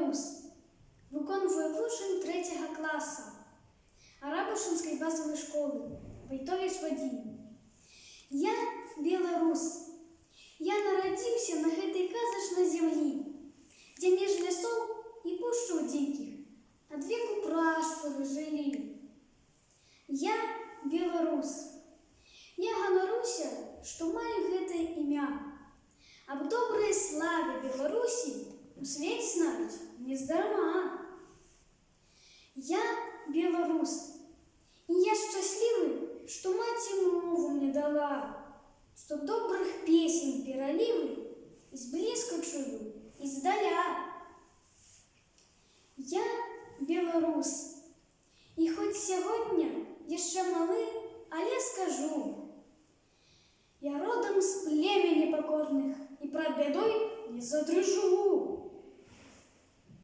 беларус. Выконваю вучань 3 класа Арабушинской базовой школы Войтович Вадим. Я беларус. Я нарадзіўся на гэтай казачнай зямлі, дзе між лясоў і пушчаў дзікіх ад веку прашчуры жылі. Я беларус. Я ганаруся, што маю гэтае імя. Аб добрай славе Беларусі у свеце знаюць нездарма. Я беларус. І я шчаслівы, што маці мову мне дала, што добрых песень пералівы зблізка чую і здаля. Я беларус. І хоць сягоння яшчэ малы, але скажу: я родам з племя непакорных і прад бядой не задрыжу.